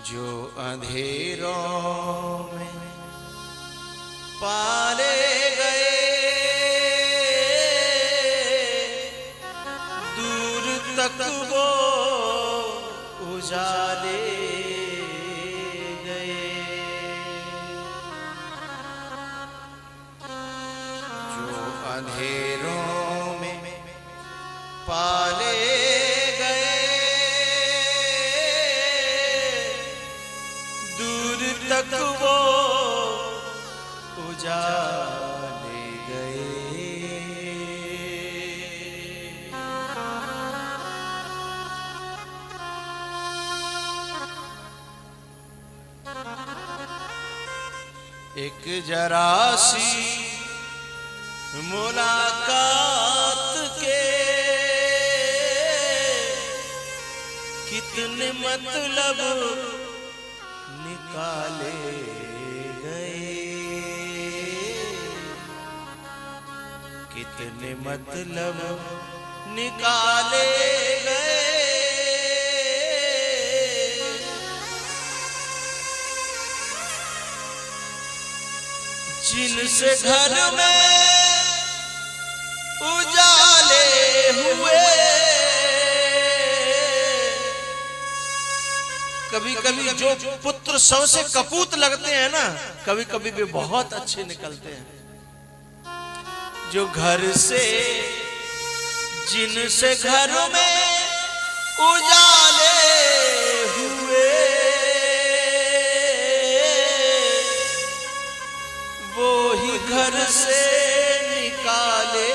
जो अंधेरों में पाले गए, दूर तक वो उजाले गए। जो अंधेरों में पाले गए, दूर तक वो उजाले गए। एक जरा सी मुलाकात के कितने मतलब निकाले गए, कितने मतलब निकाले गए। जिनसे घर में उजाले हुए, कभी कभी जो पुत्र सौ से कपूत लगते हैं ना, कभी कभी वे बहुत अच्छे निकलते हैं। जो घर से, जिनसे घर में उजाले हुए, वो ही घर से निकाले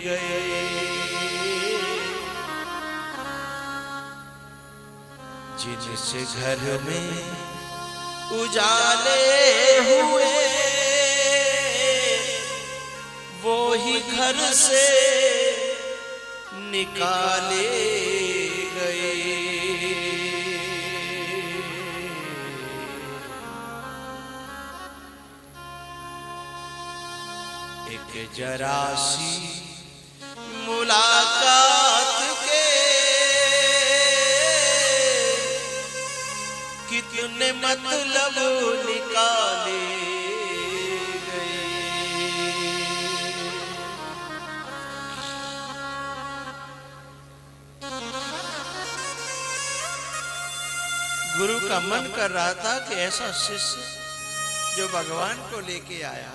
गए। जिनसे घर में उजाले हुए, वो ही घर से निकाले गए। एक जरा सी मुलाकात के कितने मतलब निकाले गए। गुरु का मन कर रहा था कि ऐसा शिष्य जो भगवान को लेके आया,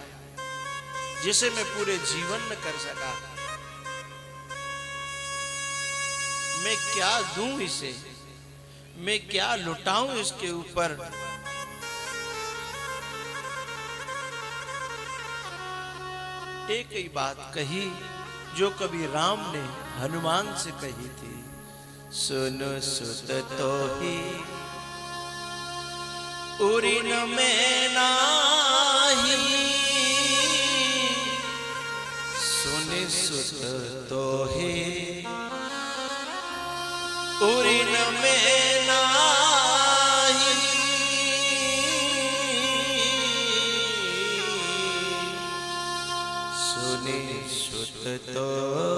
जिसे मैं पूरे जीवन में कर सका, मैं क्या दूं इसे, मैं क्या लुटाऊं इसके ऊपर। एक ही बात कही जो कभी राम ने हनुमान से कही थी, सुनो सुत तो ही उरिन में नाही, सुने सुत तो ही उरिन में नाही, सुने सुत तो ही।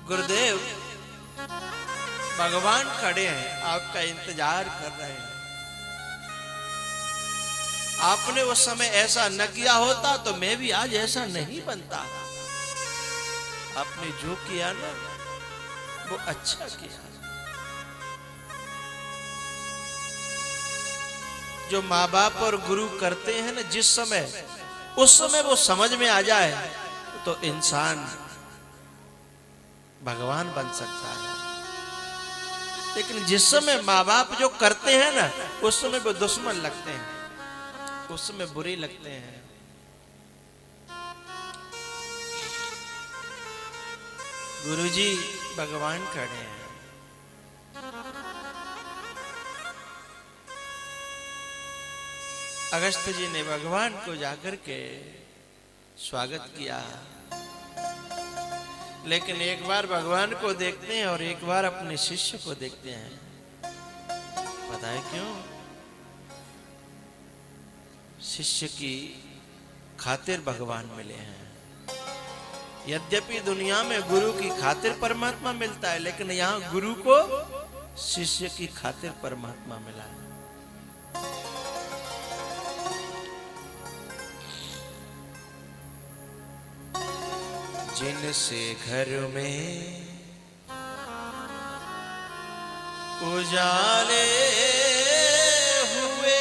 गुरुदेव भगवान खड़े हैं, आपका इंतजार कर रहे हैं। आपने उस समय ऐसा न किया होता तो मैं भी आज ऐसा नहीं बनता। आपने जो किया ना वो अच्छा किया। जो माँ बाप और गुरु करते हैं ना, जिस समय उस समय वो समझ में आ जाए तो इंसान भगवान बन सकता है। लेकिन जिस समय माँ बाप जो करते हैं ना, उस समय वो दुश्मन लगते हैं, उस समय बुरे लगते हैं। गुरुजी भगवान खड़े हैं। अगस्त जी ने भगवान को जाकर के स्वागत किया, लेकिन एक बार भगवान को देखते हैं और एक बार अपने शिष्य को देखते हैं। पता है क्यों? शिष्य की खातिर भगवान मिले हैं। यद्यपि दुनिया में गुरु की खातिर परमात्मा मिलता है, लेकिन यहां गुरु को शिष्य की खातिर परमात्मा मिला है। जिनसे घर में उजाले हुए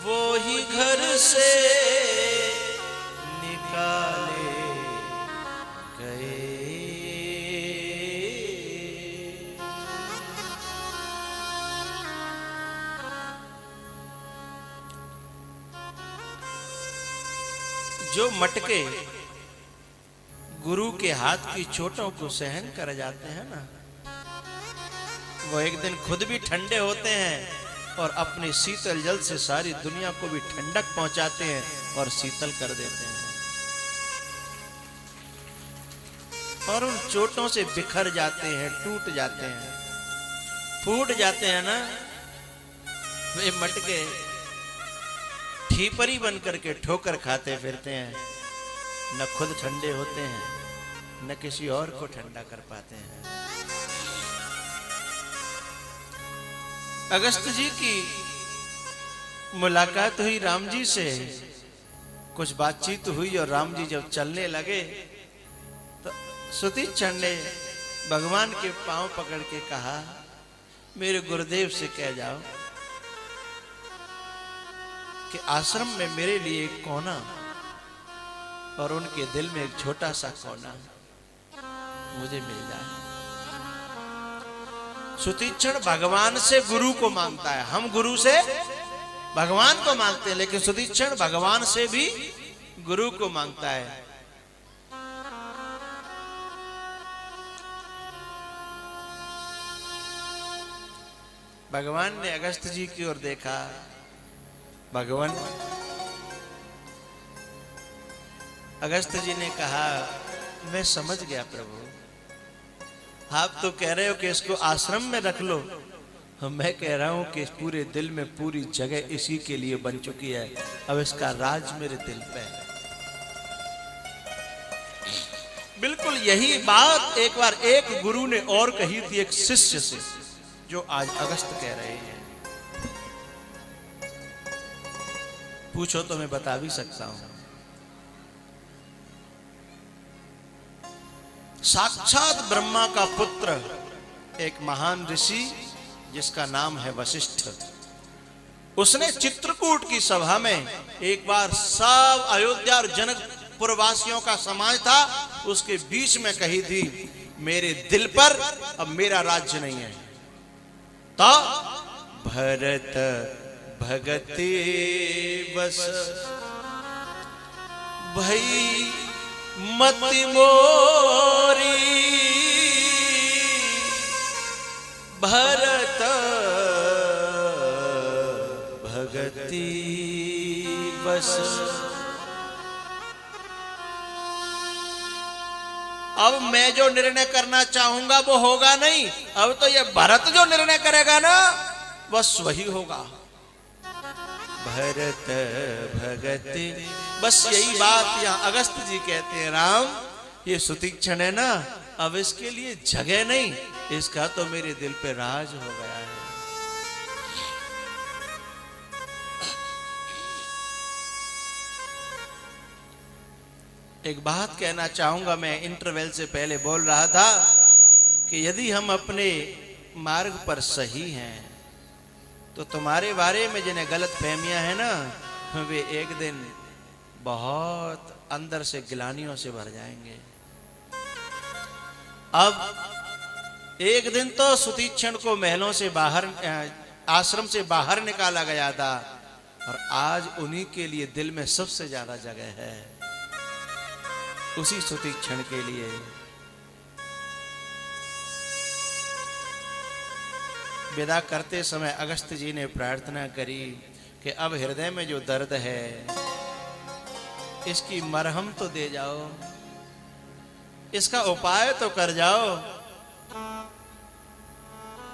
वो ही घर से निकाले गए। जो मटके गुरु के हाथ की चोटों को सहन कर जाते हैं ना, वो एक दिन खुद भी ठंडे होते हैं और अपने शीतल जल से सारी दुनिया को भी ठंडक पहुंचाते हैं और शीतल कर देते हैं। और उन चोटों से बिखर जाते हैं, टूट जाते हैं, फूट जाते हैं ना। वे मटके ठीपरी बन करके ठोकर खाते फिरते हैं, न खुद ठंडे होते हैं, न किसी और को ठंडा कर पाते हैं। अगस्त जी की मुलाकात हुई राम जी से, कुछ बातचीत हुई और राम जी जब चलने लगे तो सुतीक्षण ने भगवान के पांव पकड़ के कहा, मेरे गुरुदेव से कह जाओ कि आश्रम में मेरे लिए एक कोना और उनके दिल में एक छोटा सा कोना मुझे मिल जाए। सुतीक्षण भगवान से गुरु को मांगता है। हम गुरु से भगवान को मांगते हैं, लेकिन सुतीक्षण भगवान से भी गुरु को मांगता है। भगवान ने अगस्त जी की ओर देखा। भगवान अगस्त जी ने कहा, मैं समझ गया प्रभु, आप तो कह रहे हो कि इसको आश्रम में रख लो, मैं कह रहा हूं कि पूरे दिल में पूरी जगह इसी के लिए बन चुकी है। अब इसका राज मेरे दिल पे है। बिल्कुल यही बात एक बार एक गुरु ने और कही थी एक शिष्य से, जो आज अगस्त कह रहे हैं। पूछो तो मैं बता भी सकता हूं। साक्षात ब्रह्मा का पुत्र, एक महान ऋषि जिसका नाम है वशिष्ठ, उसने चित्रकूट की सभा में एक बार सब अयोध्या और जनकपुर वासियों का समाज था, उसके बीच में कही थी, मेरे दिल पर अब मेरा राज्य नहीं है। तो भरत भगते बस भई मति मोरी, भरत भगति बस। अब मैं जो निर्णय करना चाहूंगा वो होगा नहीं, अब तो ये भरत जो निर्णय करेगा ना बस वही होगा। भरत भगति बस, यही बात यहाँ अगस्त जी कहते हैं, राम ये सुतीक्षण है ना, अब इसके लिए जगह नहीं, इसका तो मेरे दिल पे राज हो गया है। एक बात कहना चाहूंगा, मैं इंटरवल से पहले बोल रहा था कि यदि हम अपने मार्ग पर सही हैं तो तुम्हारे बारे में जिन्हें गलत फहमियां हैं ना, वे एक दिन बहुत अंदर से गिलानियों से भर जाएंगे। अब एक दिन तो सुतीक्षण को महलों से बाहर, आश्रम से बाहर निकाला गया था, और आज उन्हीं के लिए दिल में सबसे ज्यादा जगह है, उसी सुतीक्षण के लिए। विदा करते समय अगस्त जी ने प्रार्थना करी कि अब हृदय में जो दर्द है इसकी मरहम तो दे जाओ, इसका उपाय तो कर जाओ।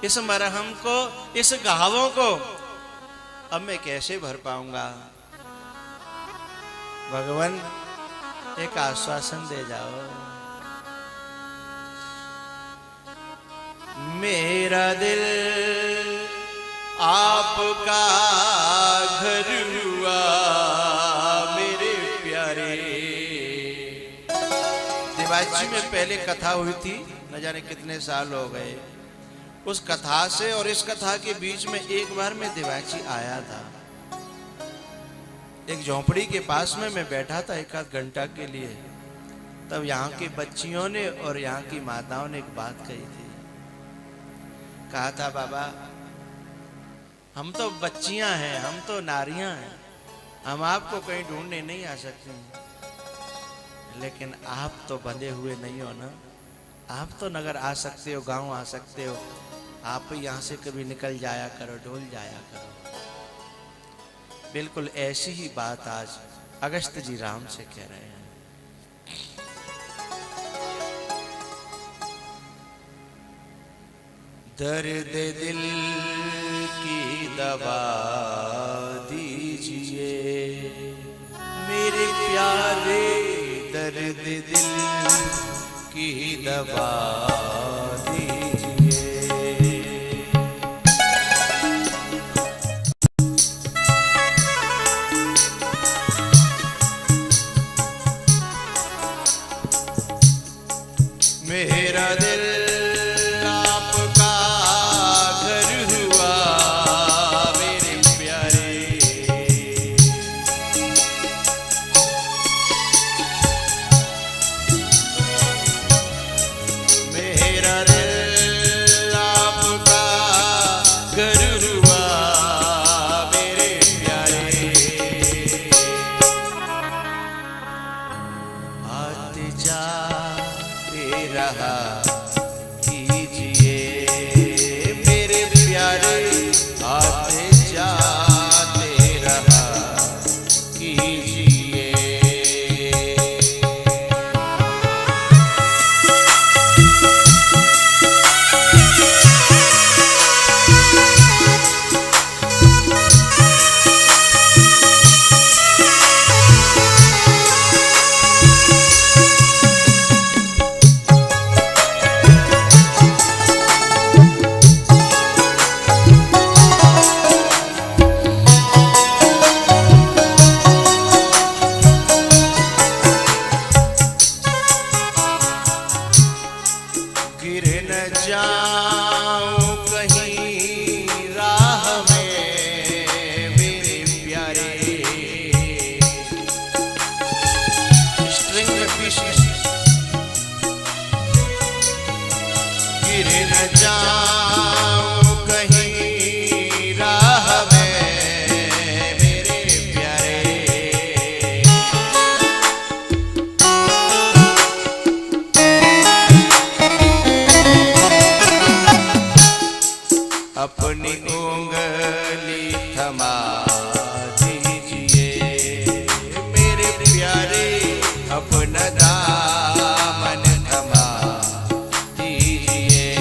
इस मरहम को, इस घावों को अब मैं कैसे भर पाऊंगा? भगवान एक आश्वासन दे जाओ। मेरा दिल आपका घर हुआ मेरे प्यारे। देवाची में पहले कथा हुई थी, न जाने कितने साल हो गए। उस कथा से और इस कथा के बीच में एक बार मैं देवाची आया था। एक झोंपड़ी के पास में मैं बैठा था एक आध घंटा के लिए। तब यहाँ की बच्चियों ने और यहाँ की माताओं ने एक बात कही थी। कहा था, बाबा हम तो बच्चियां हैं, हम तो नारियां हैं, हम आपको कहीं ढूंढने नहीं आ सकते, लेकिन आप तो बंधे हुए नहीं हो ना। आप तो नगर आ सकते हो, गांव आ सकते हो, आप यहाँ से कभी निकल जाया करो, डोल जाया करो। बिल्कुल ऐसी ही बात आज अगस्त जी राम से कह रहे हैं। दर्द दिल की दवा दीजिए मेरे प्यारे, दर्द दिल की दवा दीजिए। मेरा दिल अपनी उंगली थमा दीजिए मेरे प्यारे, अपना दामन थमा दीजिए।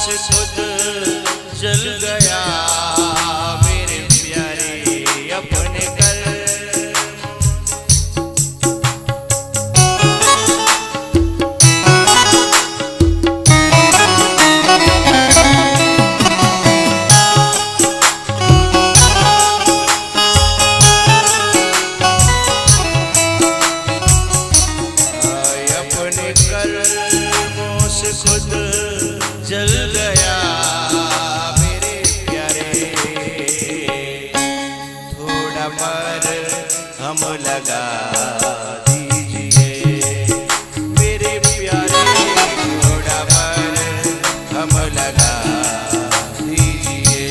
से खुद जल गया मेरे प्यारे अपने कर। अपने कर्मों से खुद जल गया मेरे प्यारे, थोड़ा पर हम लगा दीजिए मेरे प्यारे, थोड़ा पर हम लगा दीजिए।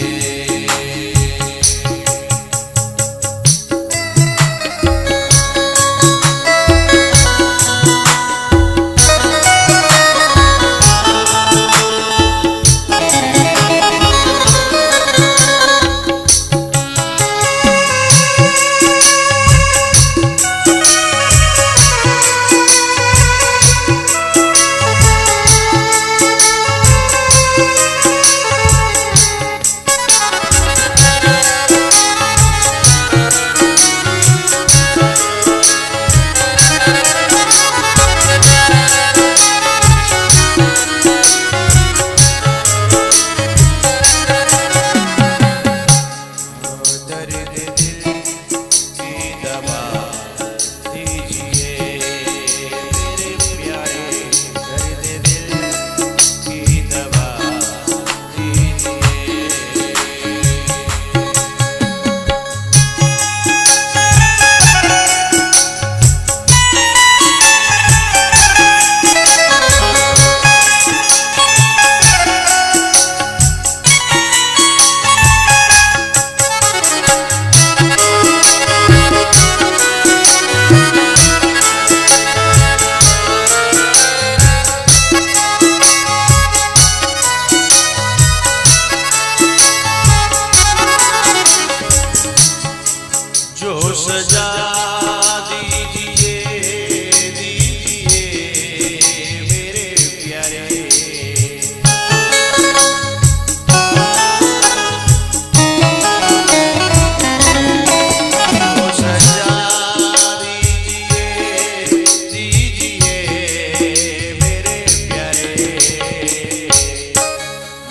सजा दीजिए दीजिए मेरे प्यारे, वो सजा दीजिए दीजिए मेरे प्यारे,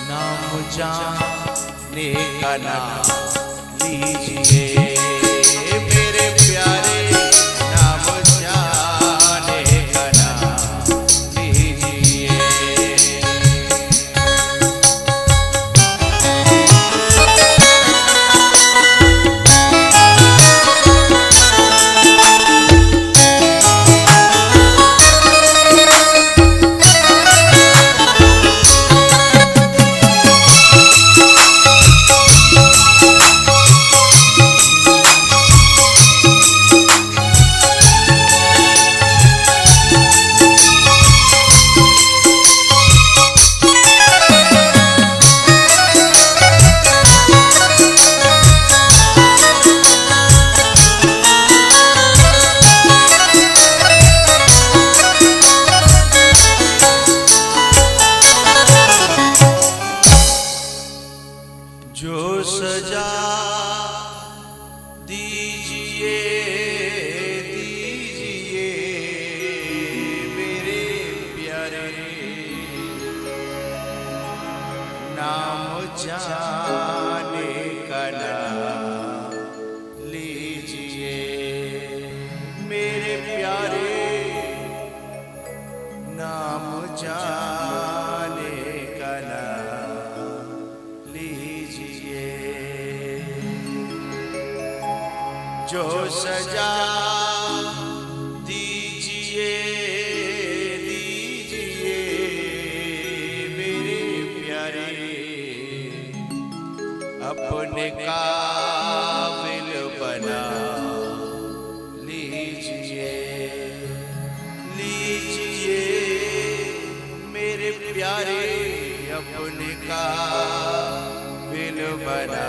नाम जाने का नाम लीजिए मेरे प्यारे, नाम जाने का नाम लीजिए। जो सजा दीजिए दीजिए मेरे प्यारे, नाम जाने का नाम लीजिए मेरे प्यारे, नाम जाने का नाम लीजिए। जो सजा दीजिए दीजिए मेरे प्यारे, अपने काबिल बना लीजिए लीजिए मेरे प्यारे, अपने काबिल बना